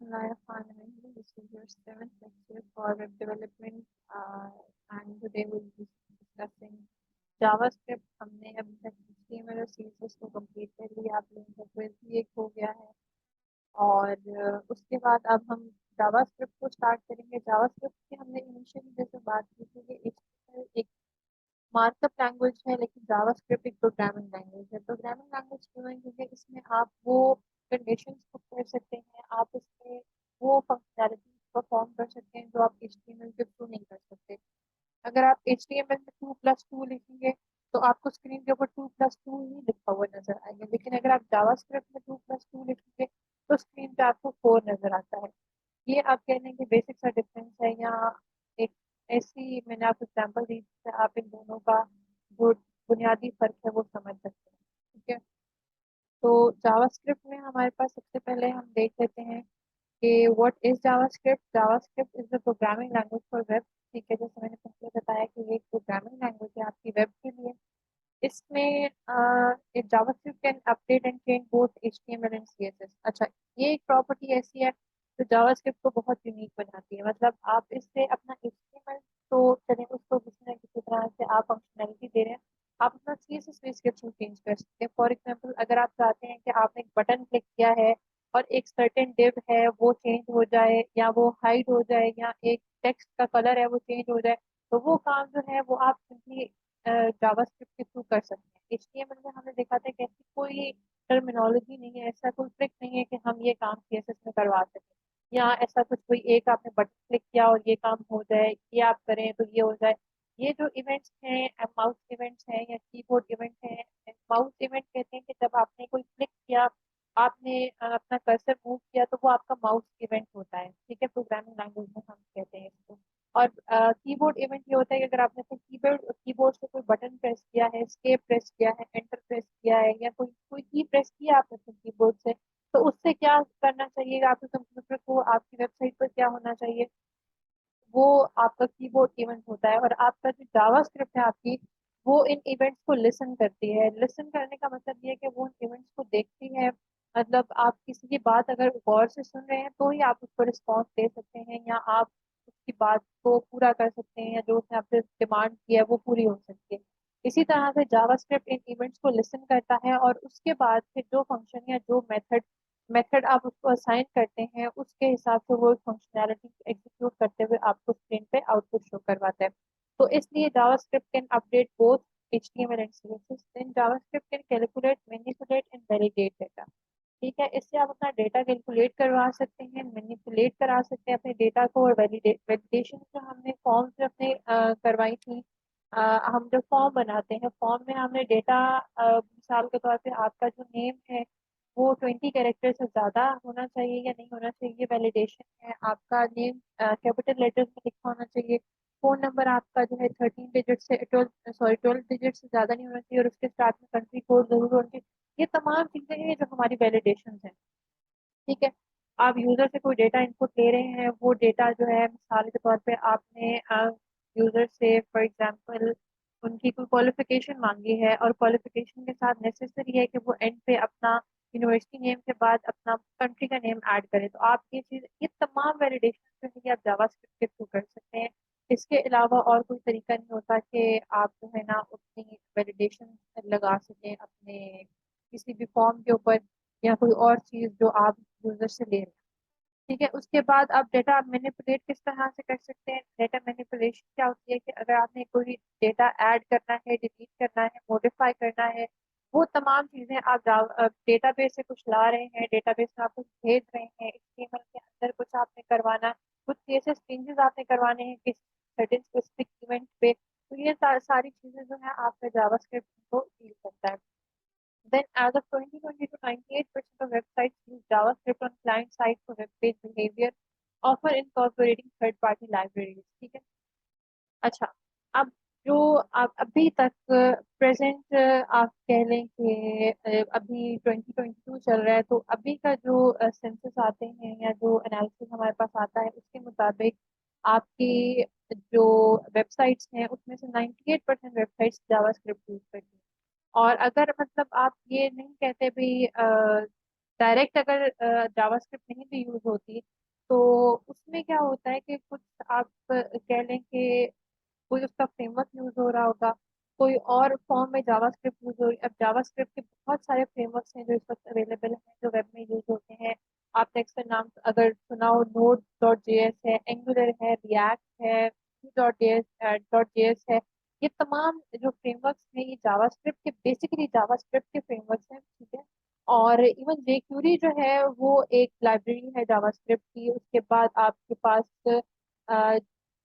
Bismillahirrahmanirrahim. This is your seventh lecture for web development, and today we'll be discussing JavaScript. हमने अभी तक HTML और CSS को complete कर लिया, आप लोगों का क्विज भी एक हो गया है और उसके बाद अब हम जावास्क्रिप्ट को स्टार्ट करेंगे। जावास्क्रिप्ट की हमने इनिशियली जैसे बात की थी कि HTML एक मार्कअप लैंग्वेज है, लेकिन जावास्क्रिप्ट एक प्रोग्रामिंग लैंग्वेज है। प्रोग्रामिंग लैंग्वेज क्यों है? क्योंकि इसमें आप वो कंडीशंस को कर सकते हैं, आप इसमें वो फंक्शनैलिटी परफॉर्म कर सकते हैं जो आप HTML के थ्रू नहीं कर सकते। अगर आप HTML में 2+2 लिखेंगे तो आपको स्क्रीन के ऊपर 2+2 ही लिखा हुआ नजर आएगा, लेकिन अगर आप जावास्क्रिप्ट में 2+2 लिखेंगे तो स्क्रीन पे आपको 4 नजर आता है। ये आप कह लेंगे बेसिक सा डिफरेंस है। यहाँ एक ऐसी मैंने आपको एग्जांपल दी जिससे आप इन दोनों का जो बुनियादी फर्क है वो समझ सकते हैं। ठीक है, तो जावास्क्रिप्ट में हमारे पास सबसे पहले हम देख लेते हैं कि what is JavaScript. JavaScript is the programming language for web. ठीक है, जैसे मैंने पहले बताया कि ये एक प्रोग्रामिंग लैंग्वेज है आपकी वेब के लिए। इसमें JavaScript can update and change both HTML and CSS। अच्छा, ये एक प्रॉपर्टी ऐसी है जो जावास्क्रिप्ट को बहुत यूनिक बनाती है। मतलब आप इससे अपना HTML तो चलिए उसको किसी न किसी तरह से आप फंक्शनैलिटी दे रहे हैं, आप अपना CSS डिस्क्रिप्शन चेंज कर सकते हैं। फॉर एग्जाम्पल, अगर आप चाहते हैं कि आपने एक बटन क्लिक किया है और एक सर्टेन डिव है वो चेंज हो जाए या वो हाइड हो जाए या एक टेक्स्ट का कलर है वो चेंज हो जाए, तो वो काम जो है वो आप सिंपली जावास्क्रिप्ट के थ्रू कर सकते हैं। HTML में हमने देखा था कि ऐसी कोई टर्मिनोलॉजी नहीं है, ऐसा कोई ट्रिक नहीं है कि हम ये काम CSS में करवा सकें, या ऐसा कुछ कोई एक आपने बटन क्लिक किया और ये काम हो जाए, ये आप करें तो ये हो जाए। ये जो इवेंट्स हैं, माउस इवेंट्स हैं या कीबोर्ड इवेंट हैं। माउस इवेंट कहते हैं कि जब आपने कोई क्लिक किया, आपने अपना कर्सर मूव किया, तो वो आपका माउस इवेंट होता है। ठीक है, प्रोग्रामिंग लैंग्वेज में हम कहते हैं इसको। और कीबोर्ड इवेंट ये होता है कि अगर आपने कोई कीबोर्ड कीबोर्ड से कोई बटन प्रेस किया है, स्केप प्रेस किया है, एंटर प्रेस किया है, या कोई कोई की प्रेस किया आपने अपने कीबोर्ड से, तो उससे क्या करना चाहिए आपके कंप्यूटर को, आपकी वेबसाइट पर क्या होना चाहिए, वो आपका कीबोर्ड इवेंट होता है। और आपका जो जावास्क्रिप्ट है आपकी, वो इन इवेंट्स को लिसन करती है। लिसन करने का मतलब ये है कि वो इन इवेंट्स को देखती है। मतलब आप किसी की बात अगर गौर से सुन रहे हैं तो ही आप उसको रिस्पॉन्स दे सकते हैं, या आप उसकी बात को पूरा कर सकते हैं, या जो उसने आपसे डिमांड किया है वो पूरी हो सकती है। इसी तरह से जावास्क्रिप्ट इन इवेंट्स को लिसन करता है और उसके बाद फिर जो फंक्शन या जो मेथड आप उसको असाइन करते हैं उसके हिसाब से वो फंक्शनैलिटी एग्जीक्यूट करते हुए आपको स्क्रीन पे आउटपुट शो करवाता है। तो इसलिए JavaScript can update both HTML and CSS। Then JavaScript can calculate, manipulate and validate data. ठीक है, इससे आप अपना डेटा कैलकुलेट करवा सकते हैं, मैनिपुलेट करा सकते हैं अपने डेटा को। और वैलिडेशन जो हमने फॉर्म से अपने करवाई थी, हम जो फॉर्म बनाते हैं, फॉर्म में हमने डेटा मिसाल के तौर पे आपका जो नेम है वो 20 कैरेक्टर से ज्यादा होना चाहिए या नहीं होना चाहिए, वैलिडेशन है। आपका नेम कैपिटल लेटर्स में लिखा होना चाहिए। फोन नंबर आपका जो है 13 डिजिट से 12 डिजिट से ज्यादा नहीं होना चाहिए, और उसके साथ में कंट्री कोड जरूर होना चाहिए। ये तमाम चीजें हैं जो हमारी वैलिडेशन है। ठीक है, आप यूजर से कोई डेटा इनपुट ले रहे हैं, वो डेटा जो है मिसाल के तौर पे आपने यूजर से फॉर एग्जांपल उनकी कोई क्वालिफिकेशन मांगी है, और क्वालिफिकेशन के साथ नेसेसरी है कि वो एंड पे अपना यूनिवर्सिटी नेम के बाद अपना कंट्री का नेम ऐड करें, तो आप ये तमाम वैलिडेशन जो है ये आप जावास्क्रिप्ट के थ्रू कर सकते हैं। इसके अलावा और कोई तरीका नहीं होता कि आप जो है ना अपनी वैलिडेशन लगा सकें अपने किसी भी फॉर्म के ऊपर, या कोई और चीज जो आप यूजर से ले रहे हैं। ठीक है, उसके बाद आप डेटा मैनिपुलेट किस तरह से कर सकते हैं। डेटा मैनिपुलेशन क्या होती है कि अगर आपने कोई डेटा ऐड करना है, डिलीट करना है, मॉडिफाई करना है, वो तमाम चीजें आप डेटाबेस से कुछ ला रहे हैं, डेटाबेस में आप कुछ भेज रहे हैं, HTML के अंदर कुछ आपने करवाना, कुछ CSS चेंजेस आपने करवाने हैं किसी सर्टेन स्पेसिफिक इवेंट पे, तो ये सारी चीजें जो है आपका जावास्क्रिप्ट को डील करता है। Then, as of 2022, 98% of websites use JavaScript on client side for web page behavior, often incorporating third-party libraries. ठीक है, अच्छा, अब जो आप अभी तक प्रेजेंट आप कह लें कि अभी 2022 चल रहा है, तो अभी का जो सेंसस आते हैं या जो एनालिसिस हमारे पास आता है उसके मुताबिक आपकी जो वेबसाइट्स हैं उसमें से 98% वेबसाइट्स जावास्क्रिप्ट यूज करती हैं। और अगर मतलब आप ये नहीं कहते भी डायरेक्ट अगर जावास्क्रिप्ट नहीं भी यूज होती तो उसमें क्या होता है कि कुछ आप कह लें कि कोई उसका फ्रेमवर्क यूज हो रहा होगा, कोई और फॉर्म में जावास्क्रिप्ट यूज हो रही। अब जावास्क्रिप्ट के बहुत सारे फ्रेमवर्क्स हैं जो इस वक्त अवेलेबल हैं जो वेब में यूज होते हैं। आपने अक्सर नाम अगर सुना हो, नोड डॉट जेएस है, एंगुलर है, रिएक्ट है, डॉट जेएस है। ये तमाम जो फ्रेमवर्क्स हैं ये जावास्क्रिप्ट के, बेसिकली जावास्क्रिप्ट के फ्रेमवर्क्स हैं, ठीक है। और इवन जेक्यूरी जो है वो एक लाइब्रेरी है जावास्क्रिप्ट की। उसके बाद आपके पास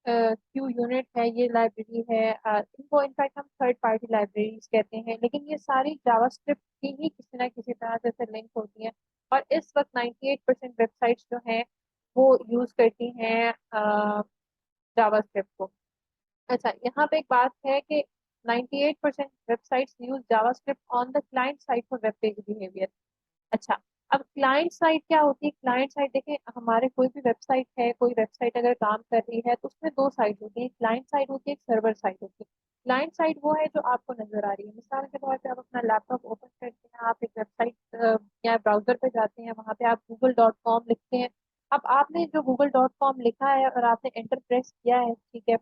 क्यू यूनिट है, ये लाइब्रेरी है। इनको इनफैक्ट हम थर्ड पार्टी लाइब्रेरीज कहते हैं, लेकिन ये सारी जावास्क्रिप्ट की ही किसी ना किसी तरह से लिंक होती हैं। और इस वक्त 98% वेबसाइट्स जो हैं वो यूज करती हैं जावास्क्रिप्ट को। अच्छा, यहाँ पे एक बात है कि 98% websites use JavaScript on the client side for web page behaviour. अच्छा, अब क्लाइंट साइड क्या होती है? क्लाइंट साइड देखें, हमारे कोई भी वेबसाइट है, कोई वेबसाइट अगर काम कर रही है तो उसमें दो साइड होती है, क्लाइंट साइड होती है, एक सर्वर साइड होती है। क्लाइंट साइड वो है जो आपको नजर आ रही है। मिसाल के तौर पे आप अपना लैपटॉप ओपन करते हैं, आप एक वेबसाइट या ब्राउजर पे जाते हैं, वहां पे आप google.com लिखते हैं। अब आपने जो google.com लिखा है और आपने एंटर प्रेस किया है, ठीक है।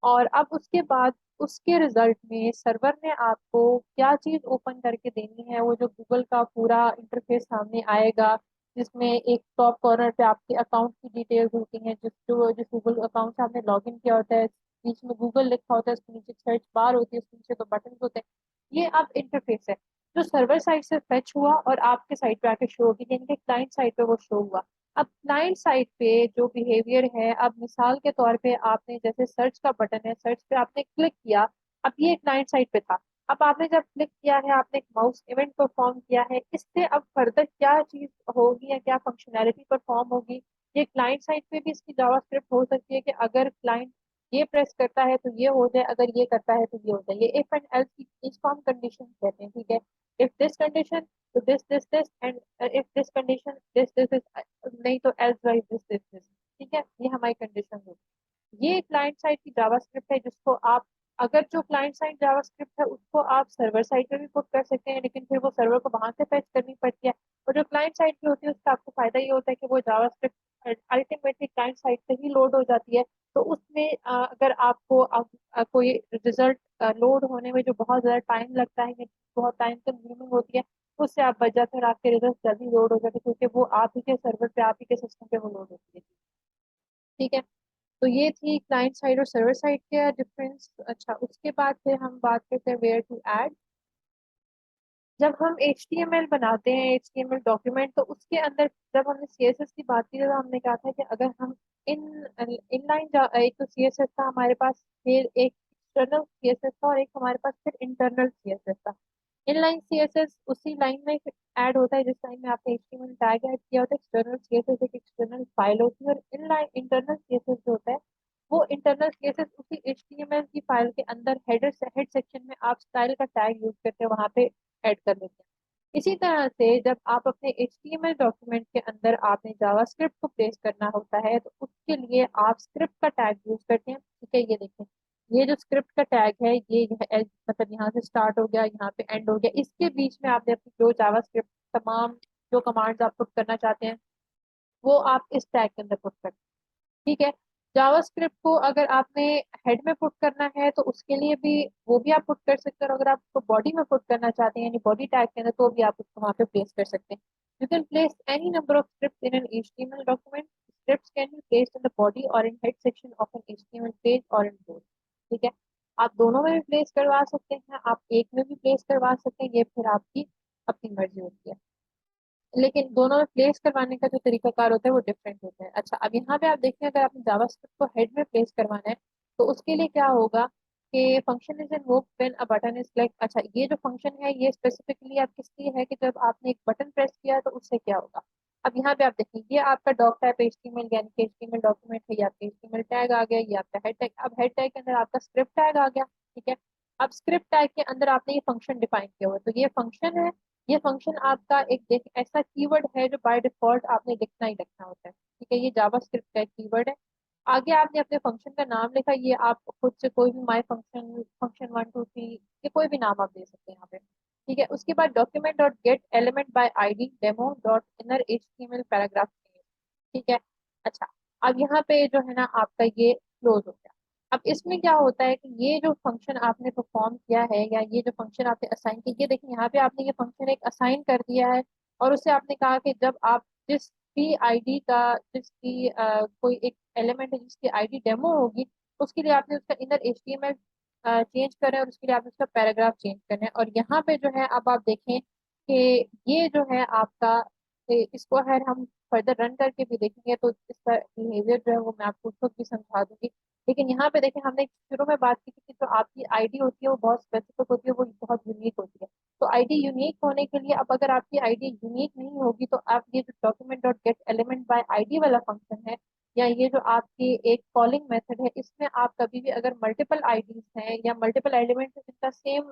और अब उसके बाद उसके रिजल्ट में सर्वर ने आपको क्या चीज ओपन करके देनी है, वो जो गूगल का पूरा इंटरफेस सामने आएगा, जिसमें एक टॉप कॉर्नर पे आपके अकाउंट की डिटेल्स होती हैं, जिस गूगल अकाउंट से आपने लॉग इन किया होता है, बीच में गूगल लिखा होता है, उसके नीचे सर्च बार होती है, उसके नीचे तो बटन होते हैं। ये अब इंटरफेस है जो सर्वर साइड से फेच हुआ और आपके साइड पे आके शो होगी, यानी कि क्लाइंट साइड पे वो शो हुआ। अब क्लाइंट साइड पे जो बिहेवियर है, अब मिसाल के तौर पे आपने जैसे सर्च का बटन है, सर्च पे आपने क्लिक किया। अब ये क्लाइंट साइड पे था। अब आपने जब क्लिक किया है, आपने एक माउस इवेंट परफॉर्म किया है, इससे अब फर्दर क्या चीज होगी या क्या फंक्शनैलिटी परफॉर्म होगी, ये क्लाइंट साइड पे भी इसकी जावास्क्रिप्ट हो सकती है कि अगर क्लाइंट ये प्रेस करता है तो ये हो जाए, अगर ये करता है तो ये हो जाए। ये इफ एंड एल्स की, इसको हम कंडीशन कहते हैं, ठीक है। इफ दिस कंडीशन तो this and if this condition this नहीं तो एल्स वाइज दिस, ठीक है। ये हमारी कंडीशन होगी। ये क्लाइंट साइड की जावास्क्रिप्ट है जिसको आप, अगर जो क्लाइंट साइड जावास्क्रिप्ट है उसको आप सर्वर साइड पे भी पुट कर सकते हैं, लेकिन फिर वो सर्वर को वहां से फेच करनी पड़ती है। और जो क्लाइंट साइड की होती है उसका आपको फायदा ये होता है कि वो जावास्क्रिप्ट अल्टीमेटली क्लाइंट साइड से ही लोड हो जाती है। तो उसमें अगर आपको कोई रिजल्ट लोड होने में जो बहुत ज्यादा टाइम लगता है या बहुत टाइम कंज्यूमिंग होती है, उससे आप बच जाते हैं और आपके रिजल्ट जल्दी लोड हो जाते हैं, क्योंकि वो आप ही के सर्वर पे, आप ही के सिस्टम पे वो लोड होती है, ठीक है। तो ये थी क्लाइंट साइड और सर्वर साइड का डिफरेंस। अच्छा, उसके बाद फिर हम बात करते हैं वेयर टू ऐड। जब हम HTML बनाते हैं, HTML डॉक्यूमेंट, तो उसके अंदर जब हमने CSS की बात की तो हमने कहा था कि अगर हम इन इनलाइन, एक तो CSS था हमारे पास, फिर एक एक्सटर्नल CSS था और एक हमारे पास फिर इंटरनल CSS था। इनलाइन CSS उसी लाइन में ऐड होता है जिस लाइन में आपने HTML टैग ऐड किया होता है। एक्सटर्नल CSS एक एक्सटर्नल फाइल होती है, और इनलाइन इंटरनल CSS जो होता है वो इंटरनल CSS उसी HTML की फाइल के अंदर हेड सेक्शन में आप स्टाइल का टैग यूज करके वहां पे ऐड कर देते हैं। इसी तरह से जब आप अपने HTML डॉक्यूमेंट के अंदर आपने जावास्क्रिप्ट को प्लेस करना होता है तो उसके लिए आप स्क्रिप्ट का टैग यूज करते हैं, ठीक है। ये देखें, ये जो स्क्रिप्ट का टैग है ये मतलब यहाँ से स्टार्ट हो गया, यहाँ पे एंड हो गया, इसके बीच में आपने अपनी जो जावास्क्रिप्ट तमाम जो कमांड्स आप पुट करना चाहते हैं वो आप इस टैग के अंदर पुट करते हैं, ठीक है। जावास्क्रिप्ट को अगर आपने हेड में पुट करना है तो उसके लिए भी वो भी आप पुट कर सकते हैं, और अगर आप उसको बॉडी में पुट करना चाहते हैं यानी बॉडी टैग के अंदर, तो भी आप उसको वहां पे प्लेस कर सकते हैं। You can place any number of script in an HTML document. Scripts can be placed in the body और in head section of an HTML page और इन बोथ, ठीक है। आप दोनों में भी प्लेस करवा सकते हैं, आप एक में भी प्लेस करवा सकते हैं, ये फिर आपकी अपनी मर्जी होती है। लेकिन दोनों में प्लेस करवाने का जो तरीकाकार होता है वो डिफरेंट होता है। अच्छा, अब यहाँ पे आप देखिए, अगर आपने जावास्क्रिप्ट को हेड में प्लेस करवाना है तो उसके लिए क्या होगा कि function is invoked when a button is click. अच्छा, ये जो फंक्शन है ये स्पेसिफिकली आप किस लिए है कि जब आपने एक बटन प्रेस किया तो उससे क्या होगा। अब यहाँ पे आप देखिए, ये आपका डॉक टाइप HTML यानी कि HTML डॉक्यूमेंट है, ये आपका HTML टैग आ गया, ये आपका हेड टैग। अब हेड टैग के अंदर आपका स्क्रिप्ट टैग आ गया, ठीक है। अब स्क्रिप्ट टैग के अंदर आपने ये फंक्शन डिफाइन किया हुआ है, तो ये फंक्शन है। ये फंक्शन आपका एक ऐसा कीवर्ड है जो बाय डिफॉल्ट आपने लिखना ही लिखना होता है, ठीक है। ये जावास्क्रिप्ट का एक कीवर्ड है। आगे आपने अपने फंक्शन का नाम लिखा, ये आप खुद से कोई भी माय फंक्शन, फंक्शन 1 2 3, ये कोई भी नाम आप दे सकते हैं यहाँ पे। ठीक है। उसके बाद document dot get element by ID demo dot inner HTML paragraph. ठीक है। अच्छा, अब यहाँ पे जो है ना आपका ये क्लोज हो गया। अब इसमें क्या होता है कि ये जो फंक्शन आपने परफॉर्म किया है या ये जो फंक्शन आपने असाइन किया, ये देखिए यहाँ पे आपने ये फंक्शन एक असाइन कर दिया है। और उससे आपने कहा कि जब आप जिस भी आईडी का जिसकी कोई एक एलिमेंट है जिसकी आईडी डेमो होगी, उसके लिए आपने उसका इनर एचटीएमएल चेंज करें और उसके लिए आपने उसका पैराग्राफ चेंज करना है। और यहाँ पे जो है अब आप देखें कि ये जो है आपका इसको अगर हम फर्दर रन करके भी देखेंगे तो इसका बिहेवियर जो है वो मैं आपको खुद भी समझा दूंगी। लेकिन यहाँ पे देखें, हमने शुरू में बात की थी कि जो आपकी आईडी होती है वो बहुत स्पेसिफिक होती है, वो बहुत यूनिक होती है। तो आईडी यूनिक होने के लिए अब अगर आपकी आईडी यूनिक नहीं होगी तो आप ये जो document dot get element by ID वाला फंक्शन है या ये जो आपकी एक कॉलिंग मेथड है, इसमें आप कभी भी अगर मल्टीपल आईडीज हैं या मल्टीपल एलिमेंट्स है जिनका सेम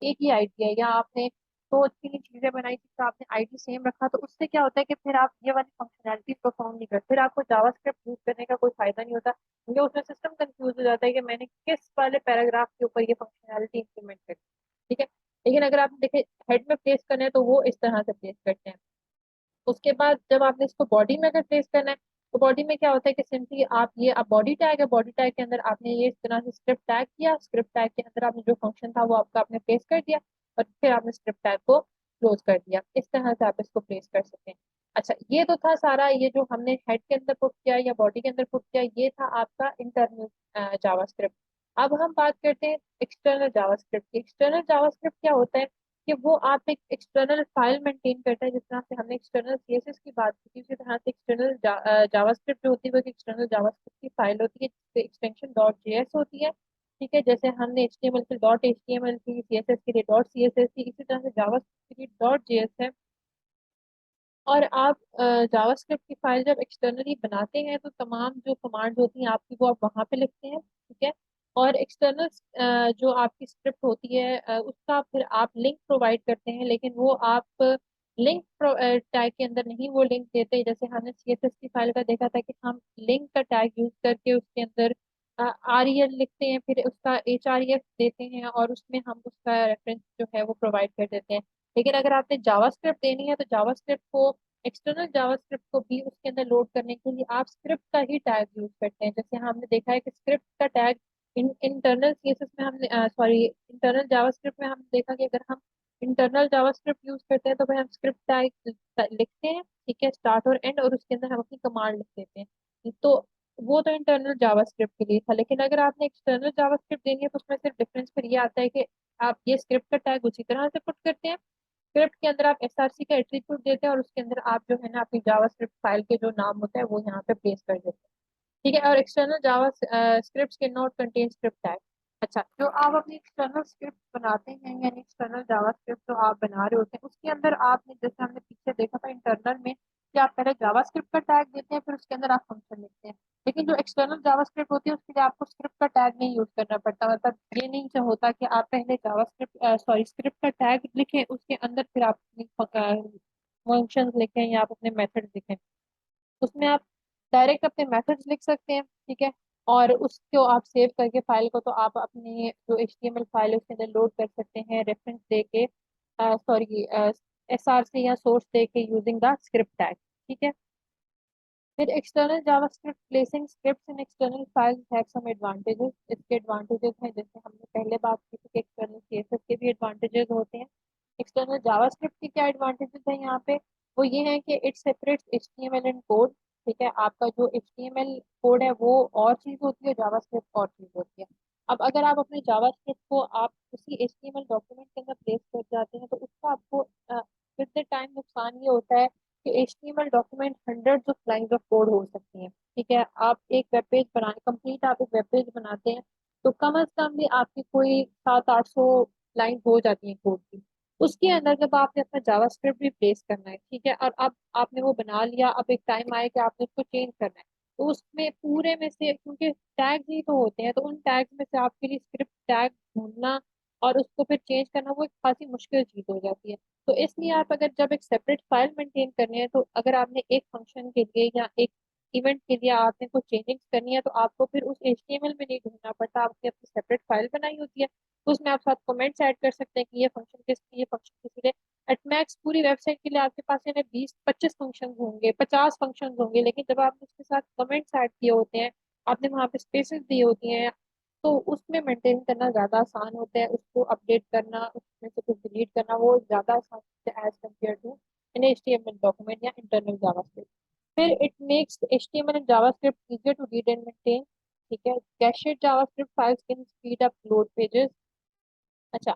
एक ही आईडी है या आपने दो तीन चीजें बनाई जिसका आपने आईडी सेम रखा, तो उससे क्या होता है कि फिर आप ये वाली फंक्शनैलिटी परफॉर्म नहीं करते, फिर आपको जावास्क्रिप्ट यूज करने का कोई फायदा नहीं होता, क्योंकि उसमें सिस्टम कंफ्यूज हो जाता है कि मैंने किस वाले पैराग्राफ के ऊपर ये फंक्शनैलिटी इंप्लीमेंट करी। ठीक है। लेकिन अगर आपने देखे हेड में प्लेस करना है तो वो इस तरह से प्लेस करते हैं। उसके बाद जब आपने इसको बॉडी में अगर प्लेस करना है तो बॉडी में क्या होता है कि सिंपली आप ये अब बॉडी टैग है, बॉडी टैग के अंदर आपने ये इस तरह से स्क्रिप्ट टैग किया, स्क्रिप्ट टैग के अंदर आपने जो फंक्शन था वो आपका आपने प्लेस कर दिया और फिर आपने स्क्रिप्ट टैग को क्लोज कर दिया। इस तरह से आप इसको प्लेस कर सकते हैं। अच्छा, ये तो था सारा, ये जो हमने हेड के अंदर पुट किया या बॉडी के अंदर पुट किया, ये था आपका इंटरनल जावास्क्रिप्ट। अब हम बात करते हैं एक्सटर्नल जावास्क्रिप्ट की। एक्सटर्नल जावास्क्रिप्ट क्या होता है कि वो आप एक एक्सटर्नल फाइल मेंटेन करता है। जिस तरह से हमने एक्सटर्नल सीएसएस की बात की थी, उसी तरह से एक्सटर्नल जावास्क्रिप्ट जो होती है वो एक एक्सटर्नल जावास्क्रिप्ट की फाइल होती है जिससे एक्सटेंशन डॉट जेएस होती है। ठीक है, जैसे हमने एचटीएमएल के डॉट एचटीएमएल थी, सीएसएस के लिए डॉट सीएसएस थी, इसी तरह से जावास्क्रिप्ट के लिए डॉट जेएस है। और आप जावास्क्रिप्ट की फाइल जब एक्सटर्नली बनाते हैं तो तमाम जो कमांड्स होती हैं आपकी वो आप वहां पे लिखते हैं। ठीक है। और एक्सटर्नल जो आपकी स्क्रिप्ट होती है उसका फिर आप लिंक प्रोवाइड करते हैं, लेकिन वो आप लिंक टैग के अंदर नहीं वो लिंक देते। जैसे हमने सीएसएस की फाइल का देखा था कि हम लिंक का टैग यूज करके उसके अंदर आरईएल लिखते हैं, फिर उसका एचआरईएफ देते हैं और उसमें हम उसका रेफरेंस जो है वो प्रोवाइड कर देते हैं। लेकिन अगर आपने जावास्क्रिप्ट देनी है तो जावास्क्रिप्ट को एक्सटर्नल जावास्क्रिप्ट को भी उसके अंदर लोड करने के लिए आप स्क्रिप्ट का ही टैग यूज करते हैं। जैसे हमने देखा है कि स्क्रिप्ट का टैग इंटरनल सीएसएस में हमने सॉरी इंटरनल जावास्क्रिप्ट में हमने देखा कि अगर हम इंटरनल जावास्क्रिप्ट यूज करते हैं तो फिर हम स्क्रिप्ट टैग लिखते हैं। ठीक है, स्टार्ट और एंड, और उसके अंदर हम अपनी कमांड लिख देते हैं। तो वो तो इंटरनल जावास्क्रिप्ट के लिए था। लेकिन अगर आपने एक्सटर्नल जावास्क्रिप्ट देनी है तो उसमें सिर्फ डिफरेंस फिर ये आता है कि आप ये स्क्रिप्ट का टैग उसी तरह से पुट करते हैं। स्क्रिप्ट के अंदर आप एसआरसी का एट्रीब्यूट देते हैं और उसके अंदर आप जो है ना अपनी जावास्क्रिप्ट फाइल के जो नाम होता है वो यहाँ पे प्लेस कर देते हैं। ठीक है। और एक्सटर्नल जावा स्क्रिप्ट के नॉट कंटेन स्क्रिप्ट टैग। अच्छा, जो आप अपनी एक्सटर्नल स्क्रिप्ट बनाते हैं यानी एक्सटर्नल जावा स्क्रिप्ट जो आप बना रहे होते हैं उसके अंदर आपने जैसे हमने पीछे देखा था इंटरनल में कि आप पहले जावा स्क्रिप्ट का टैग देते हैं फिर उसके अंदर आप फंक्शन लिखते हैं। लेकिन जो एक्सटर्नल जावा स्क्रिप्ट होती है उसके लिए आपको स्क्रिप्ट का टैग नहीं यूज करना पड़ता। मतलब ये नहीं होता कि आप पहले जावा स्क्रिप्ट सॉरी स्क्रिप्ट का टैग लिखें उसके अंदर फिर आप फंक्शन लिखें या आप अपने मेथड लिखें। उसमें आप डायरेक्ट अपने मेथड्स लिख सकते हैं। ठीक है। और उसको आप सेव करके फाइल को तो आप अपने जो एचटीएमएल फाइल है उसके अंदर लोड कर सकते हैं रेफरेंस दे के सॉरी एसआरसी या सोर्स दे के यूजिंग द स्क्रिप्ट टैग। ठीक है। फिर external JavaScript placing scripts in external files have some advantages. इसके एडवांटेजेस हैं जैसे हमने पहले बात की थी कि एक्सटर्नल सीएसएस के भी एडवांटेजेस होते हैं। एक्सटर्नल जावास्क्रिप्ट के क्या एडवांटेजेस हैं यहाँ पे, वो ये है कि it separates HTML and code. ठीक है, आपका जो एचटीएमएल कोड है वो और चीज होती है, जावास्क्रिप्ट और चीज होती है। अब अगर आप अपने जावास्क्रिप्ट को आप उसी एचटीएमएल डॉक्यूमेंट के अंदर प्लेस कर जाते हैं तो उसका आपको विद द टाइम नुकसान ये होता है कि HTML document hundreds of lines of code हो सकती हैं। ठीक है, आप एक वेब पेज बनाने कंप्लीट आप एक वेब पेज बनाते हैं तो कम अज कम भी आपकी कोई 700-800 लाइन हो जाती है कोड की। उसके अंदर जब आपने अपना जावास्क्रिप्ट भी प्लेस करना है, ठीक है, और अब आपने वो बना लिया, अब एक टाइम आए कि आपने उसको चेंज करना है, तो उसमें पूरे में से क्योंकि टैग्स ही तो होते हैं तो उन टैग्स में से आपके लिए स्क्रिप्ट टैग ढूंढना और उसको फिर चेंज करना वो एक खासी मुश्किल चीज हो जाती है। तो इसलिए आप अगर जब एक सेपरेट फाइल मेंटेन करनी है तो अगर आपने एक फंक्शन के लिए या एक इवेंट के लिए आपने कुछ चेंजिंग करनी है तो आपको फिर उस HTML में नहीं ढूंढना पड़ता, आपने अपनी सेपरेट फाइल बनाई होती है। उसमें आप साथ कमेंट्स ऐड कर सकते हैं कि ये फंक्शन किस लिए, ये फंक्शन किस लिए। एट मैक्स पूरी वेबसाइट के लिए आपके पास यानी 20-25 फंक्शन होंगे, 50 फंक्शन होंगे, लेकिन जब आपने उसके साथ कमेंट्स ऐड किए होते हैं, आपने वहां पे स्पेसेस दी होती हैं, तो उसमें मेंटेन करना ज्यादा आसान होता है, उसको अपडेट करना, उसमें से कुछ डिलीट करना वो ज्यादा आसान होता है as compare to an HTML document या इंटरनल जावास्क्रिप्ट। फिर it makes HTML and JavaScript easier to read and maintain। ठीक है, cached JavaScript files can speed up load pages. अच्छा,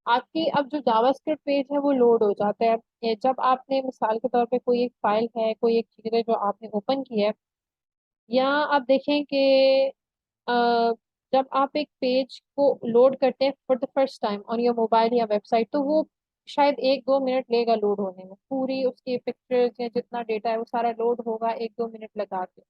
आपकी अब जो जावास्क्रिप्ट पेज है वो लोड हो जाता है। ये जब आपने मिसाल के तौर पे कोई एक फाइल है, कोई एक चीज है जो आपने ओपन की है, या आप देखें कि अ, जब आप एक पेज को लोड करते हैं for the first time on your mobile या वेबसाइट, तो वो शायद 1-2 मिनट लेगा लोड होने में, पूरी उसकी पिक्चर्स या जितना डेटा है वो सारा लोड होगा 1-2 मिनट लगा के।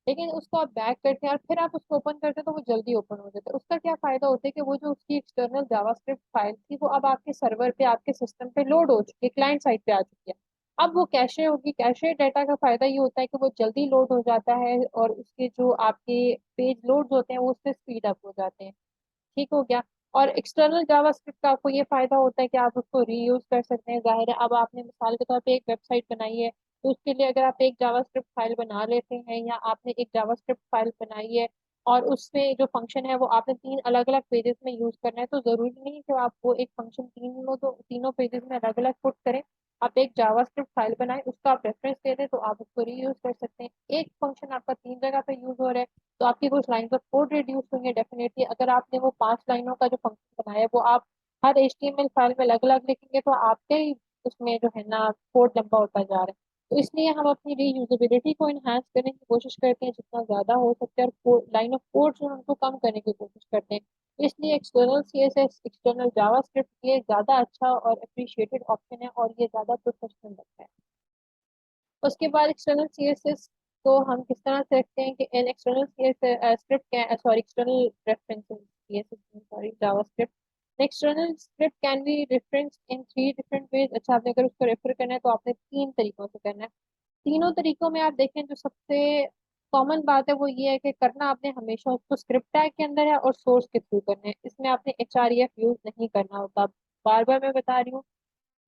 लेकिन उसको आप बैक करते हैं और फिर आप उसको ओपन करते हैं तो वो जल्दी ओपन हो जाता है। उसका क्या फायदा होता है कि वो जो उसकी एक्सटर्नल जावास्क्रिप्ट फाइल थी वो अब आपके सर्वर पे, आपके सिस्टम पे लोड हो चुकी है, क्लाइंट साइड पे आ चुकी है। अब वो कैशे होगी, कैशे डाटा का फायदा ये होता है कि वो जल्दी लोड हो जाता है और उसके जो आपके पेज लोड होते हैं वो उससे स्पीड अप हो जाते हैं। ठीक हो गया। और एक्सटर्नल जावास्क्रिप्ट का आपको ये फायदा होता है कि आप उसको रीयूज कर सकते हैं। जाहिर है, अब आपने मिसाल के तौर पे एक वेबसाइट बनाई है, तो उसके लिए अगर आप एक जावास्क्रिप्ट फाइल बना लेते हैं, या आपने एक जावास्क्रिप्ट फाइल बनाई है और उसमें जो फंक्शन है वो आपने 3 अलग अलग पेजेस में यूज करना है, तो जरूरी नहीं कि आप वो एक फंक्शन तीनों पेजेस में अलग अलग पुट करें। आप एक जावास्क्रिप्ट फाइल बनाए, उसका आप रेफरेंस दे दें तो आप उसको रीयूज कर सकते हैं। एक फंक्शन आपका 3 जगह पे यूज हो रहा है तो आपकी कुछ लाइन्स ऑफ कोड रिड्यूस होंगे डेफिनेटली। अगर आपने वो 5 लाइनों का जो फंक्शन बनाया है वो आप हर HTML फाइल में अलग अलग लिखेंगे तो आपके ही उसमें जो है ना कोड लंबा होता जा रहा है। तो इसलिए हम अपनी रीयूजेबिलिटी को इन्हांस करने की कोशिश करते हैं जितना ज्यादा हो सकता है, और लाइन ऑफ कोड जो है उनको कम करने की कोशिश करते हैं। तो इसलिए एक्सटर्नल CSS, एक्सटर्नल जावास्क्रिप्ट ये ज्यादा अच्छा और अप्रिशिएटेड ऑप्शन है और ये ज्यादा प्रोफेशनल लगता है। उसके बाद एक्सटर्नल CSS को हम किस तरह से रखते हैं कि इन external CSS script can sorry external references CSS sorry JavaScript external script can be reference in 3 different ways. अच्छा, आपने अगर उसको रेफर करना है तो आपने 3 तरीकों से करना है। तीनों तरीकों में आप देखें जो सबसे कॉमन बात है वो ये है कि करना आपने हमेशा उसको स्क्रिप्ट टैग के अंदर है और सोर्स के थ्रू करना है। इसमें आपने HREF यूज नहीं करना होता। बार बार मैं बता रही हूँ,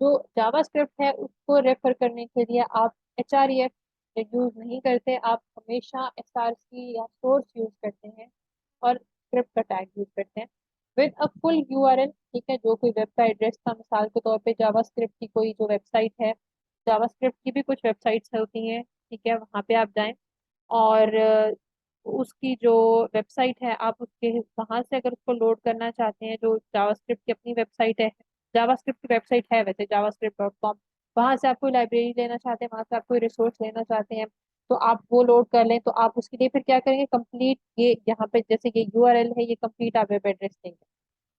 जो जावास्क्रिप्ट है उसको रेफर करने के लिए आप HREF यूज नहीं करते, आप हमेशा SRC या सोर्स यूज करते हैं और स्क्रिप्ट का टैग यूज करते हैं विद अ फुल URL। ठीक है, जो कोई वेबसाइट एड्रेस था, मिसाल के तौर पे जावास्क्रिप्ट की कोई जो वेबसाइट है, जावास्क्रिप्ट की भी कुछ वेबसाइट्स होती हैं, ठीक है, वहां पे आप जाएं और उसकी जो वेबसाइट है आप उसके वहां से अगर उसको लोड करना चाहते हैं, जो जावास्क्रिप्ट की अपनी वेबसाइट है, जावास्क्रिप्ट की वेबसाइट है वैसे javascript.com, वहां से आप कोई लाइब्रेरी लेना चाहते हैं, वहां से आप कोई रिसोर्स लेना चाहते हैं, तो आप वो लोड कर लें। तो आप उसके लिए फिर क्या करेंगे, कंप्लीट ये यहाँ पे जैसे ये URL है, ये कंप्लीट आप वेब एड्रेस देंगे।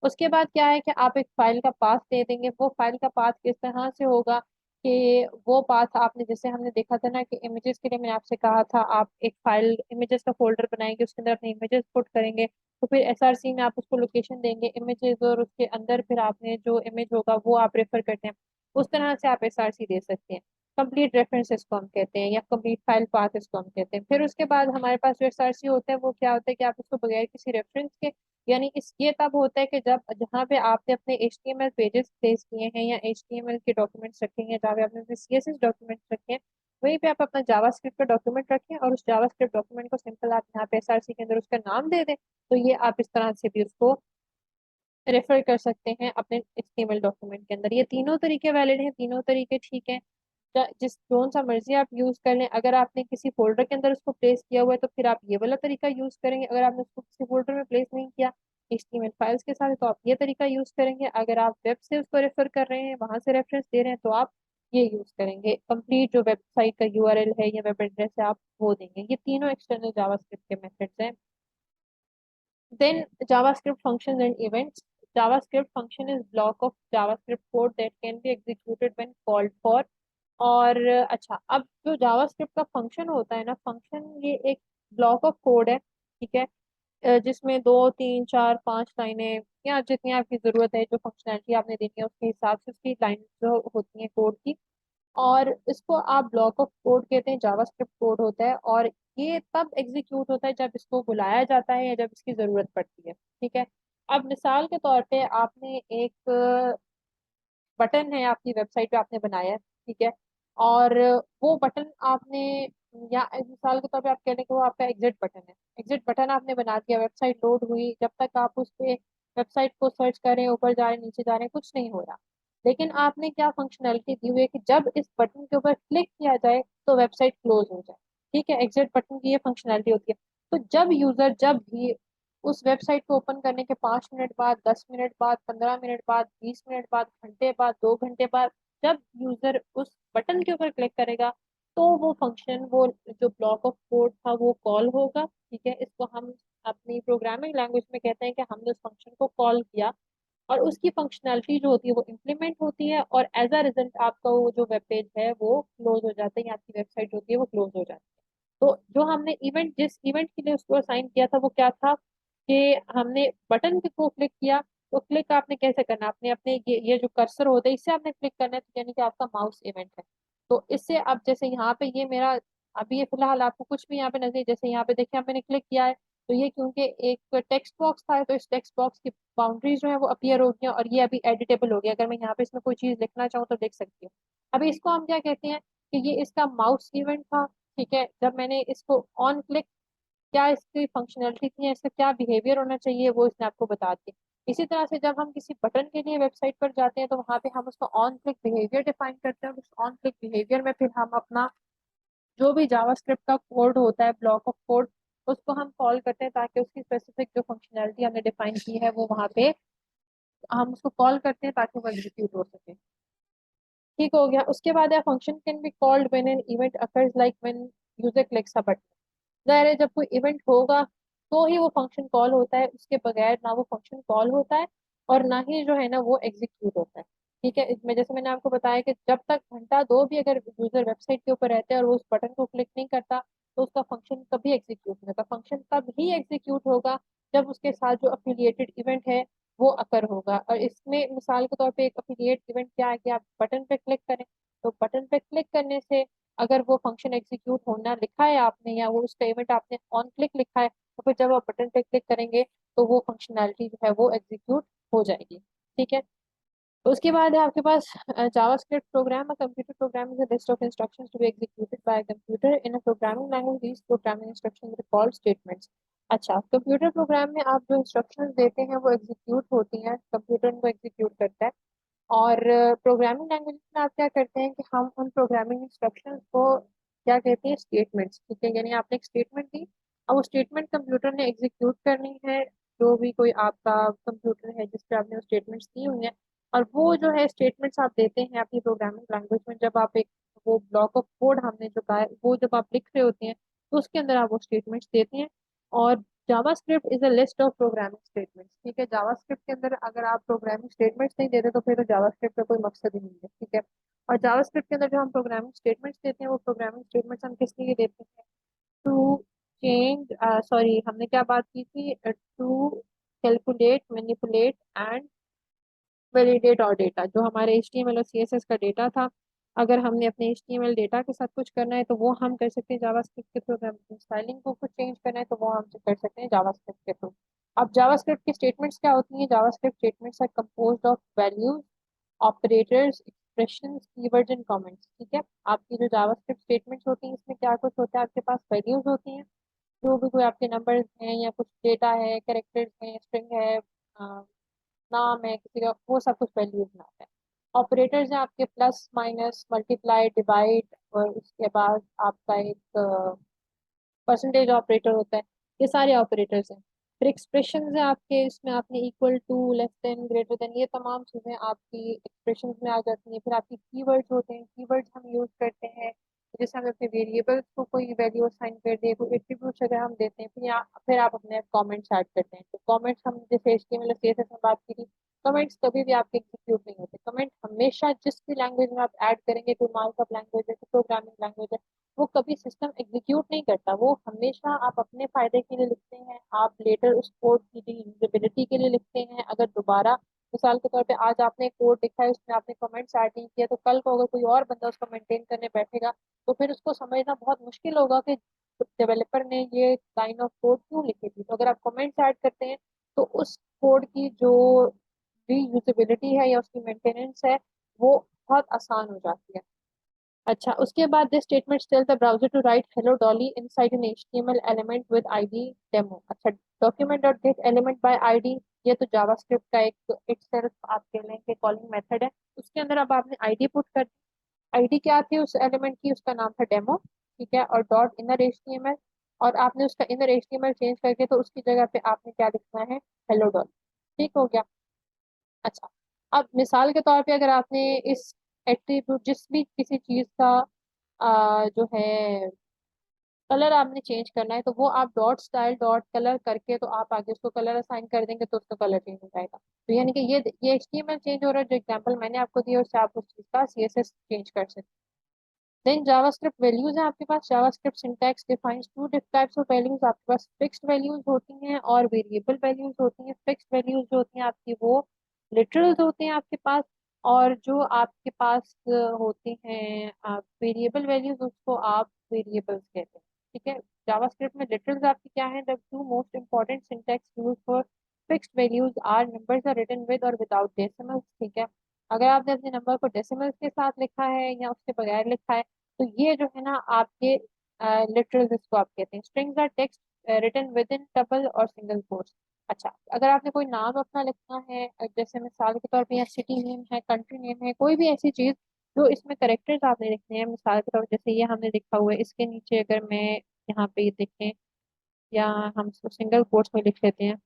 उसके बाद क्या है कि आप एक फाइल का पाथ दे देंगे। वो फाइल का पाथ किस तरह से होगा कि वो पाथ आपने जैसे हमने देखा था ना कि इमेजेस के लिए मैंने आपसे कहा था, आप एक फाइल इमेजेस का फोल्डर बनाएंगे, उसके अंदर अपने इमेजेस पुट करेंगे, तो फिर SRC में आप उसको लोकेशन देंगे इमेजेस, और उसके अंदर फिर आपने जो इमेज होगा वो आप रेफर करते हैं, उस तरह से आप SRC दे सकते हैं। कंप्लीट रेफरेंस इसको हम कहते हैं, या कंप्लीट फाइल पाथ इसको हम कहते हैं। फिर उसके बाद हमारे पास जो SRC होता है वो क्या होता है कि आप उसको बगैर किसी रेफरेंस के, यानी इस ये तब होता है कि जब जहाँ पे आपने अपने HTML पेजेस प्लेस किए हैं या HTML के डॉक्यूमेंट्स रखे हैं, जहाँ पे आपने अपने CSS डॉक्यूमेंट्स रखे हैं, वहीं पे आप अपना जावास्क्रिप्ट का डॉक्यूमेंट रखें और उस जावास्क्रिप्ट डॉक्यूमेंट को सिंपल आप यहाँ पे SRC के अंदर उसका नाम दे दें। तो ये आप इस तरह से भी उसको रेफर कर सकते हैं अपने HTML डॉक्यूमेंट के अंदर। ये तीनों तरीके वैलिड हैं, तीनों तरीके ठीक हैं। जिस कौन सा मर्जी आप यूज कर लें। अगर आपने किसी फोल्डर के अंदर उसको प्लेस किया हुआ है तो फिर आप ये वाला तरीका यूज करेंगे। अगर आपने उसको किसी फोल्डर में प्लेस नहीं किया HTML फाइल्स के साथ है, तो आप ये तरीका यूज करेंगे। अगर आप वेब से उसको रेफर कर रहे हैं, वहां से रेफरेंस दे रहे हैं, तो आप ये यूज करेंगे। कंप्लीट जो वेबसाइट का URL है या वेब एड्रेस है आप वो देंगे। ये तीनों एक्सटर्नल जावास्क्रिप्ट के मेथड्स हैं। Then JavaScript functions and events. JavaScript function is block of JavaScript code that can be executed when called for। और अच्छा, अब जो JavaScript का फंक्शन होता है ना, फंक्शन ये एक ब्लॉक ऑफ कोड है, ठीक है, जिसमें 2-3-4-5 लाइनें या जितनी आपकी जरूरत है, जो फंक्शनैलिटी आपने देनी है उसके हिसाब से उसकी लाइन जो होती है कोड की, और इसको आप ब्लॉक ऑफ कोड कहते हैं, जावास्क्रिप्ट कोड होता है। और ये तब एग्जीक्यूट होता है जब इसको बुलाया जाता है या जब इसकी जरूरत पड़ती है। ठीक है। अब मिसाल के तौर पे आपने एक बटन है आपकी वेबसाइट पे आपने बनाया है। ठीक है। और वो बटन आपने, या मिसाल के तौर पे आप कह लें कि वो आपका एग्जिट बटन है। एग्जिट बटन आपने बना दिया, वेबसाइट लोड हुई, जब तक आप उस पे वेबसाइट को सर्च करें, ऊपर जा रहे हैं नीचे जा रहे हैं, कुछ नहीं हो रहा। लेकिन आपने क्या फंक्शनैलिटी दी हुई है कि जब इस बटन के ऊपर क्लिक किया जाए तो वेबसाइट क्लोज हो जाए। ठीक है, एग्जिट बटन की ये फंक्शनैलिटी होती है। तो जब यूजर जब भी उस वेबसाइट को ओपन करने के 5 मिनट बाद, 10 मिनट बाद, 15 मिनट बाद, 20 मिनट बाद, घंटे बाद, 2 घंटे बाद, जब यूजर उस बटन के ऊपर क्लिक करेगा तो वो फंक्शन, वो जो ब्लॉक ऑफ कोड था वो कॉल होगा। ठीक है, इसको हम अपनी प्रोग्रामिंग लैंग्वेज में कहते हैं कि हमने उस फंक्शन को कॉल किया, और उसकी फंक्शनैलिटी जो होती है वो इम्प्लीमेंट होती है, और एज अ रिजल्ट आपका वो जो वेब पेज है वो क्लोज हो जाता है, या आपकी वेबसाइट होती है वो क्लोज हो जाती है। तो जो हमने इवेंट, जिस इवेंट के लिए उसको असाइन किया था वो क्या था कि हमने बटन को क्लिक किया। तो क्लिक आपने कैसे करना, आपने अपने ये जो कर्सर होता है इससे आपने क्लिक करना है, तो यानी कि आपका माउस इवेंट है। तो इससे अब जैसे यहाँ पे ये मेरा, अभी ये फिलहाल आपको कुछ भी यहाँ पे नजर, जैसे यहाँ पे देखिए मैंने क्लिक किया है, तो ये क्योंकि एक टेक्स्ट बॉक्स था तो इस टेक्स्ट बॉक्स की बाउंड्रीज जो है वो अपीयर हो गई हैं, और ये अभी एडिटेबल हो गया। अगर मैं यहाँ पे इसमें कोई चीज लिखना चाहूँ तो लिख सकती हूँ। अभी इसको हम क्या कहते हैं कि ये इसका माउस इवेंट था। ठीक है, जब मैंने इसको ऑन क्लिक, क्या इसकी फंक्शनैलिटी थी या इसका क्या बिहेवियर होना चाहिए वो इसने आपको बता दी। इसी तरह से जब हम किसी बटन के लिए वेबसाइट पर जाते हैं तो वहां पे हम उसका ऑन क्लिक बिहेवियर डिफाइन करते हैं, और उस ऑन क्लिक बिहेवियर में फिर हम अपना जो भी जावास्क्रिप्ट का कोड होता है, ब्लॉक ऑफ कोड, उसको हम कॉल करते हैं ताकि उसकी स्पेसिफिक जो फंक्शनैलिटी हमने डिफाइन की है वो वहां पे हम उसको कॉल करते हैं ताकि वो एग्जीक्यूट हो सके। ठीक हो गया। उसके बाद है function can be called when an event occurs, like when user clicks a button. जाहिर है जब कोई इवेंट होगा तो ही वो फंक्शन कॉल होता है, उसके बगैर ना वो फंक्शन कॉल होता है और ना ही जो है ना वो एग्जीक्यूट होता है। ठीक है, इसमें जैसे मैंने आपको बताया कि जब तक घंटा दो भी अगर यूजर वेबसाइट के ऊपर रहता है और वो उस बटन को क्लिक नहीं करता तो उसका फंक्शन कभी एग्जीक्यूट नहीं होता। फंक्शन तब ही एग्जीक्यूट होगा जब उसके साथ जो अफिलिएटेड इवेंट है वो अकर होगा। और इसमें मिसाल के तौर पे एक अफिलिएट इवेंट क्या है कि आप बटन पे क्लिक करें, तो बटन पे क्लिक करने से अगर वो फंक्शन एग्जीक्यूट होना लिखा है आपने, या वो उसका इवेंट आपने ऑन क्लिक लिखा है, तो फिर जब आप बटन पे क्लिक करेंगे तो वो फंक्शनैलिटी जो है वो एग्जीक्यूट हो जाएगी। ठीक है। तो उसके बाद है आपके पास JavaScript program. A computer program is a list of instructions to be executed by a computer in a programming language. These programming instructions are called statements. अच्छा, कंप्यूटर प्रोग्राम में आप जो इंस्ट्रक्शंस देते हैं वो एग्जीक्यूट होती हैं, कंप्यूटर उनको एग्जीक्यूट करता है। और प्रोग्रामिंग लैंग्वेज में आप क्या करते हैं कि हम उन प्रोग्रामिंग इंस्ट्रक्शंस को क्या कहते हैं, स्टेटमेंट्स। ठीक है, यानी आपने एक स्टेटमेंट दी, अब वो स्टेटमेंट कंप्यूटर ने एग्जीक्यूट करनी है। जो भी कोई आपका कंप्यूटर है जिस पे आपने वो स्टेटमेंट्स दी हुई हैं, और वो जो है स्टेटमेंट्स आप देते हैं अपनी प्रोग्रामिंग लैंग्वेज में, जब आप एक, वो ब्लॉक ऑफ कोड हमने जो कहा है वो जब आप लिख रहे होते हैं तो उसके अंदर आप वो स्टेटमेंट्स देते हैं। और JavaScript is a list of programming statements. ठीक है, जावास्क्रिप्ट के अंदर अगर आप प्रोग्रामिंग स्टेटमेंट्स नहीं देते तो फिर तो जावास्क्रिप्ट का कोई मकसद ही नहीं है। ठीक है। और जावास्क्रिप्ट के अंदर जो हम प्रोग्रामिंग स्टेटमेंट्स देते हैं वो प्रोग्रामिंग स्टेटमेंट्स हम किस लिए देते हैं, टू चेंज, सॉरी हमने क्या बात की थी, to calculate, manipulate and validate और डेटा, जो हमारे HTML और CSS का डेटा था। अगर हमने अपने HTML डेटा के साथ कुछ करना है तो वो हम कर सकते हैं जावास्क्रिप्ट के थ्रू। अगर हम स्टाइलिंग को कुछ चेंज करना है तो वो हम कर सकते हैं जावास्क्रिप्ट के थ्रू। अब जावास्क्रिप्ट की स्टेटमेंट्स क्या होती हैं, JavaScript statements are composed of values, operators, expressions, keywords and comments. ठीक है, आपकी जो जावास्क्रिप्ट स्टेटमेंट्स होती हैं इसमें क्या कुछ होता है, आपके पास वैल्यूज होती हैं, जो भी कोई आपके नंबर्स हैं या कुछ डेटा है, कैरेक्टर्स हैं, स्ट्रिंग है, नाम है किसी का, वो सब कुछ वैल्यूज में आता है। ऑपरेटर्स हैं आपके प्लस, माइनस, मल्टीप्लाई, डिवाइड, और उसके बाद आपका एक परसेंटेज ऑपरेटर होता है। ये सारे ऑपरेटर्स हैं। फिर एक्सप्रेशन है आपके, इसमें आपने equal to, less than, greater than, ये तमाम चीजें आपकी एक्सप्रेशन में आ जाती हैं। फिर आपकी कीवर्ड्स होते हैं, कीवर्ड्स हम यूज करते हैं जैसे हम अपने वेरिएबल्स को कोई वैल्यू असाइन कर दे, कोई एट्रीब्यूट्स अगर हम देते हैं, फिर आप अपने कमेंट्स ऐड करते हैं। तो कमेंट्स हम जैसे HTML और CSS में बात की थी, कमेंट्स कभी भी आपके एग्जीक्यूट नहीं होते। कमेंट हमेशा जिस भी लैंग्वेज में आप ऐड करेंगे, कोई मार्कअप लैंग्वेज है, प्रोग्रामिंग लैंग्वेज है, वो कभी सिस्टम एग्जीक्यूट नहीं करता। वो हमेशा आप अपने फायदे के लिए लिखते हैं, आप लेटर उस कोड की यूजेबिलिटी के लिए लिखते हैं। अगर दोबारा मिसाल के तौर पे आज आपने कोड लिखा है, उसमें आपने कमेंट्स ऐड नहीं किया, तो कल को अगर कोई और बंदा उसको मेंटेन करने बैठेगा तो फिर उसको समझना बहुत मुश्किल होगा कि डेवलपर ने ये लाइन ऑफ कोड क्यों लिखी थी। तो अगर आप कमेंट्स ऐड करते हैं तो उस कोड की जो रीयूजेबिलिटी है या उसकी मेंटेनेंस है वो बहुत आसान हो जाती है। अच्छा, उसके बाद this statement tell the browser to write hello Dolly inside an HTML element with ID demo. अच्छा, document dot get element by ID, ये तो जावास्क्रिप्ट का एक इटसेल्फ आप कह लें कि कॉलिंग मेथड है। उसके अंदर अब आपने आईडी पुट कर, आईडी क्या थी उस एलिमेंट की, उसका नाम था डेमो, ठीक है, और डॉट इनर एचटीएमएल, और आपने उसका इनर एचटीएमएल चेंज करके तो उसकी जगह पे आपने क्या लिखना है, हेलो डॉली। ठीक हो गया। अच्छा, अब मिसाल के तौर पे अगर आपने इस एट्रीब्यूट जिस भी किसी चीज का जो है कलर आपने चेंज करना है, तो वो आप डॉट स्टाइल डॉट कलर करके तो आप आगे उसको कलर असाइन कर देंगे तो उसका कलर चेंज हो जाएगा। तो यानी कि ये एचटीएमएल चेंज हो रहा है, जो एग्जांपल मैंने आपको दिया उससे आप उस चीज का सीएसएस चेंज कर सकते हैं। देन जावास्क्रिप्ट वैल्यूज है आपके पास। JavaScript syntax defines two types of values. आपके पास फिक्स्ड वैल्यूज होती हैं और वेरिएबल वैल्यूज होती हैं। फिक्स्ड वैल्यूज जो होती हैं आपकी वो लिटरल्स होते हैं आपके पास, और जो आपके पास होते हैं वेरिएबल वैल्यूज उसको आप वेरिएबल्स कहते हैं। ठीक है, जावास्क्रिप्ट में लिटरल्स आपकी क्या है, the two most important syntax use for fixed values are numbers are written with और विदाउट डेसिमल्स। ठीक है, अगर आपने अपने नंबर को डेसिमल्स के साथ लिखा है या उसके बगैर लिखा है तो ये जो है ना आपके लिटरल जिसको आप कहते हैं। Strings are text written within double और सिंगल कोट्स। अच्छा, अगर आपने कोई नाम अपना लिखना है, जैसे मिसाल के तौर पे या सिटी नेम है, कंट्री नेम है, कोई भी ऐसी चीज जो इसमें करेक्टर्स आपने लिखने हैं, मिसाल के तौर पे जैसे ये हमने लिखा हुआ है, इसके नीचे अगर मैं यहाँ पे ये देखें या हम सिंगल कोट्स में लिख लेते हैं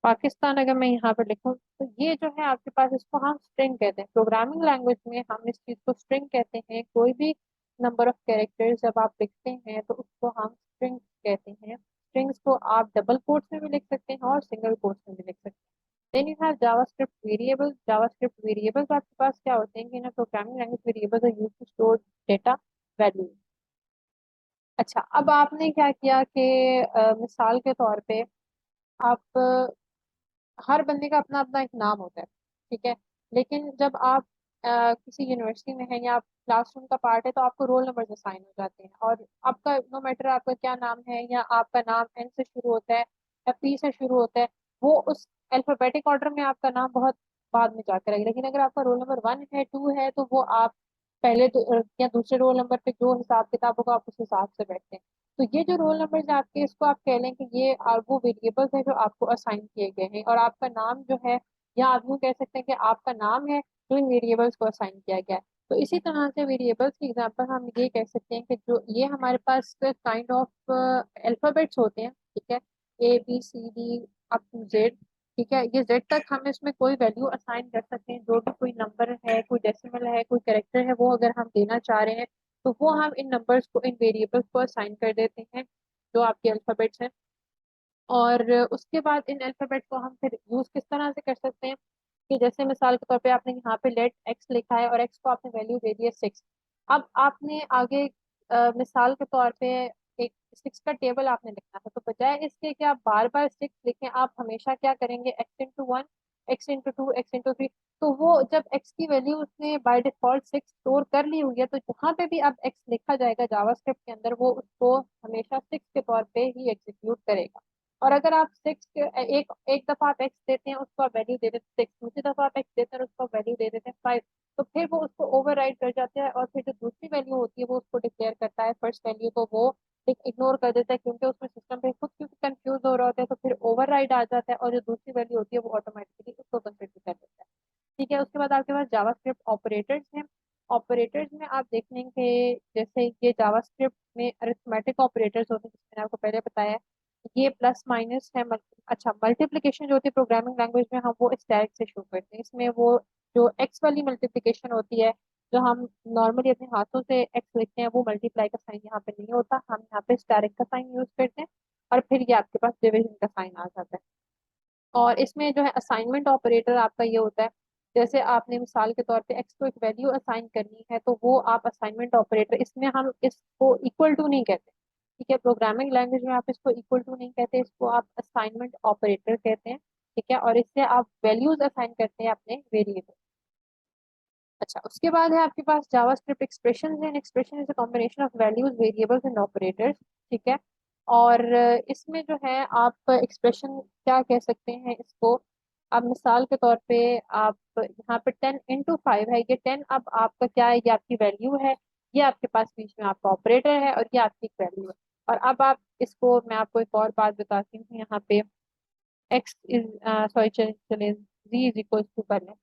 पाकिस्तान, अगर मैं यहाँ पर लिखूँ तो ये जो है आपके पास, इसको हम स्ट्रिंग कहते हैं। प्रोग्रामिंग लैंग्वेज में हम इस चीज को स्ट्रिंग कहते हैं। कोई भी नंबर ऑफ कैरेक्टर्स जब आप लिखते हैं तो उसको हम स्ट्रिंग कहते हैं। स्ट्रिंग्स को आप डबल कोट्स में भी लिख सकते हैं और सिंगल कोट्स में भी लिख सकते हैं। Then you have JavaScript variables. JavaScript variables आपके पास क्या होते हैं कि ना, programming language variables are used to store data value. अच्छा, अब आपने क्या किया कि मिसाल के तौर पे आप हर बंदे का अपना अपना एक नाम होता है, ठीक है, लेकिन जब आप किसी यूनिवर्सिटी में हैं या आप क्लासरूम का पार्ट है तो आपको रोल नंबर असाइन हो जाते हैं, और आपका नो मैटर आपका क्या नाम है, या आपका नाम एन से शुरू होता है या पी से शुरू होता है, वो उस अल्फाबेटिक ऑर्डर में आपका नाम बहुत बाद में जाकर आएगा। लेकिन अगर आपका रोल नंबर 1 है, 2 है, तो वो आप पहले या दूसरे रोल नंबर पे जो हिसाब किताब होगा आप उस हिसाब से बैठते हैं। तो ये जो रोल नंबर है आपके, इसको आप कह लें कि ये वो वेरिएबल्स हैं जो आपको असाइन किए गए हैं, और आपका नाम जो है, या आप यूँ कह सकते हैं कि आपका नाम है जो इन वेरिएबल्स को असाइन किया गया है। तो इसी तरह से वेरिएबल्स की एग्जांपल हम ये कह सकते हैं कि जो ये हमारे पास काइंड ऑफ अल्फाबेट्स होते हैं, ठीक है, ABCD अप टू जेड। ठीक है, ये जेड तक हम इसमें कोई वैल्यू असाइन कर सकते हैं, जो भी कोई नंबर है, कोई डेसिमल है, कोई कैरेक्टर है, वो अगर हम देना चाह रहे हैं तो वो हम इन नंबर्स को, इन वेरिएबल्स को असाइन कर देते हैं जो आपके अल्फाबेट्स हैं। और उसके बाद इन अल्फाबेट को हम फिर यूज किस तरह से कर सकते हैं कि जैसे मिसाल के तौर पे आपने यहाँ पे लेट एक्स लिखा है और एक्स को आपने वैल्यू दे दी है 6। अब आपने आगे मिसाल के तौर पे एक 6 का टेबल आपने लिखना है, तो बजाय इसके कि आप बार बार 6 लिखें, आप हमेशा क्या करेंगे, x into 1, x into 2, x into 3। तो वो जब x की वैल्यू उसने बाय डिफॉल्ट 6 स्टोर कर ली हुई है, तो जहाँ पे भी अब x लिखा जाएगा जावास्क्रिप्ट के अंदर, वो उसको हमेशा 6 के तौर पे ही एग्जीक्यूट करेगा। और अगर आप 6 एक एक दफा आप एक्स देते हैं उसको आप वैल्यू दे देते हैं 6, दूसरी दफा आप एक्स देते हैं उसको वैल्यू दे देते हैं 5, तो फिर वो उसको ओवरराइड कर जाता है, और फिर जो दूसरी वैल्यू होती है वो उसको डिक्लेयर करता है, फर्स्ट वैल्यू को वो इग्नोर कर देता है, क्योंकि उसमें सिस्टम पे खुद क्योंकि कंफ्यूज हो रहा होता है, तो फिर ओवरराइड आ जाता है और जो दूसरी वैल्यू होती है वो ऑटोमेटिकली उसको कंसिडर कर देता है। ठीक है, उसके बाद आपके पास जावास्क्रिप्ट ऑपरेटर्स हैं। ऑपरेटर्स में आप देख लेंगे जैसे ये जावास्क्रिप्ट में अरिथमेटिक ऑपरेटर्स होते हैं, जिसमें मैंने आपको पहले बताया, ये प्लस माइनस है। अच्छा, मल्टीप्लिकेशन जो होती है प्रोग्रामिंग लैंग्वेज में हम वो स्टैक से शुरू करते हैं। इसमें वो जो एक्स वाली मल्टीप्लिकेशन होती है, जो हम नॉर्मली अपने हाथों से एक्स लिखते हैं, वो मल्टीप्लाई का साइन यहाँ पे नहीं होता, हम यहाँ पे स्टैरिक का साइन यूज करते हैं, और फिर ये आपके पास डिविजन का साइन आ जाता है। और इसमें जो है असाइनमेंट ऑपरेटर आपका ये होता है, जैसे आपने मिसाल के तौर पे एक्स को एक वैल्यू असाइन करनी है, तो वो आप असाइनमेंट ऑपरेटर, इसमें हम इसको इक्वल टू नहीं कहते। ठीक है, प्रोग्रामिंग लैंग्वेज में आप इसको इक्वल टू नहीं कहते, इसको आप असाइनमेंट ऑपरेटर कहते हैं। ठीक है, और इससे आप वैल्यूज असाइन करते हैं अपने वेरिएबल। अच्छा, उसके बाद है आपके पास जावास्क्रिप्ट एक्सप्रेशन है। Expression is a combination of values, variables and operators. ठीक है, और इसमें जो है आप एक्सप्रेशन क्या कह सकते हैं इसको। अब मिसाल के तौर पे आप यहाँ पे 10 × 5 है, ये 10 अब आपका क्या है, ये आपकी वैल्यू है, ये आपके पास बीच में आपका ऑपरेटर है, और ये आपकी वैल्यू है। और अब आप इसको, मैं आपको एक और बात बताती हूँ यहाँ पे। एक्स इज सॉरी, चलिए z इज इक्वल टू कर लें।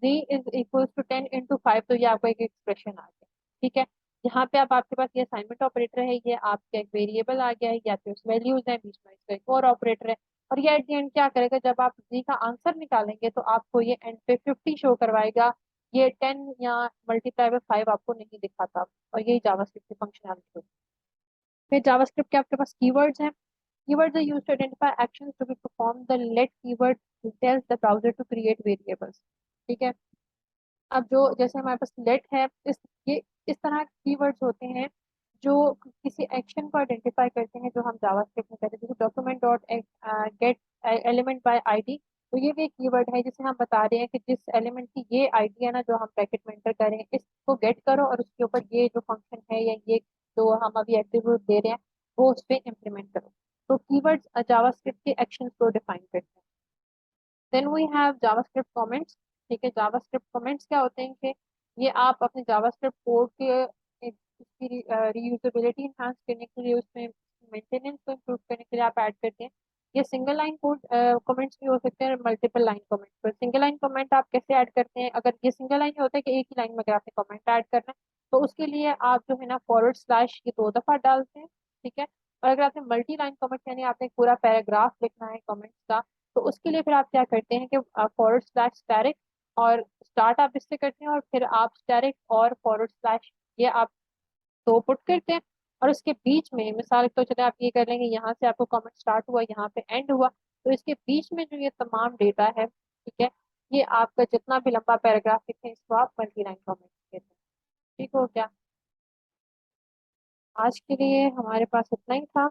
z इज इक्वल टू 10 × 5, तो ये आपका एक एक्सप्रेशन आ गया। ठीक है, यहाँ पे अब आपके पास ये असाइनमेंट ऑपरेटर है, ये आपका एक वेरिएबल आ गया है, या फिर वैल्यूज है, बीच में इसका एक और ऑपरेटर है। और ये एट द एंड क्या करेगा, जब आप z का आंसर निकालेंगे तो आपको ये एंड पे 50 शो करवाएगा। ये 10 या मल्टीप्लाई बाय 5 आपको नहीं दिखाता। और यही जावास्क्रिप्ट की फंक्शनैलिटी होती है। फिर जावास्क्रिप्ट के आपके पास कीवर्ड्स हैं। Keywords are used to identify actions to be performed. The let keyword tells the browser to create variables. ठीक है, अब जो जैसे हमारे पास let है, ये इस तरह के कीवर्ड्स होते हैं जो किसी एक्शन को आइडेंटिफाई करते हैं, जो हम जावास्क्रिप्ट में कहते हैं, जैसे document dot get element by ID. तो ये भी एक कीवर्ड है जिसे हम बता रहे हैं कि जिस एलिमेंट की ये आईडी है ना, जो हम ब्रैकेट में एंटर करें, इसको गेट करो और उसके ऊपर ये जो फंक्शन है या ये जो हम अभी एट्रीब्यूट दे रहे हैं वो उस पर इम्प्लीमेंट करो। तो कीवर्ड्स जावास्क्रिप्ट के एक्शंस को डिफाइन करते हैं। Then we have JavaScript comments. ठीक है, जावास्क्रिप्ट कमेंट्स क्या होते हैं कि ये आप अपने जावास्क्रिप्ट कोड के उसकी रीयूजेबिलिटी इंहांस करने के लिए, उसमें मेंटेनेंस को इम्प्रूव करने के लिए आप ऐड करते हैं। ये सिंगल लाइन कोड कमेंट्स भी हो सकते हैं, मल्टीपल लाइन कमेंट्स। तो सिंगल लाइन कमेंट आप कैसे ऐड करते हैं, अगर ये सिंगल लाइन होता है कि एक ही लाइन में अगर आपने कमेंट ऐड करना है, तो उसके लिए आप जो है ना फॉरवर्ड स्लैश ये 2 दफा डालते हैं। ठीक है, और अगर आपने मल्टी लाइन कमेंट यानी आपने एक पूरा पैराग्राफ लिखना है कमेंट्स का, तो उसके लिए फिर आप क्या करते हैं कि फॉरवर्ड स्लैश स्टैरिक, और स्टार्ट आप इससे करते हैं, और फिर आप स्टैरिक और फॉरवर्ड स्लैश ये आप दो पुट करते हैं। और उसके बीच में मिसाल तो चले आप ये कर लेंगे, यहाँ से आपको कमेंट स्टार्ट हुआ, यहाँ पे एंड हुआ, तो इसके बीच में जो ये तमाम डेटा है, ठीक है, ये आपका जितना भी लंबा पैराग्राफ लिखे हैं, इसको आप मल्टी लाइन कमेंट कहते हैं। ठीक हो क्या? आज के लिए हमारे पास इतना ही था।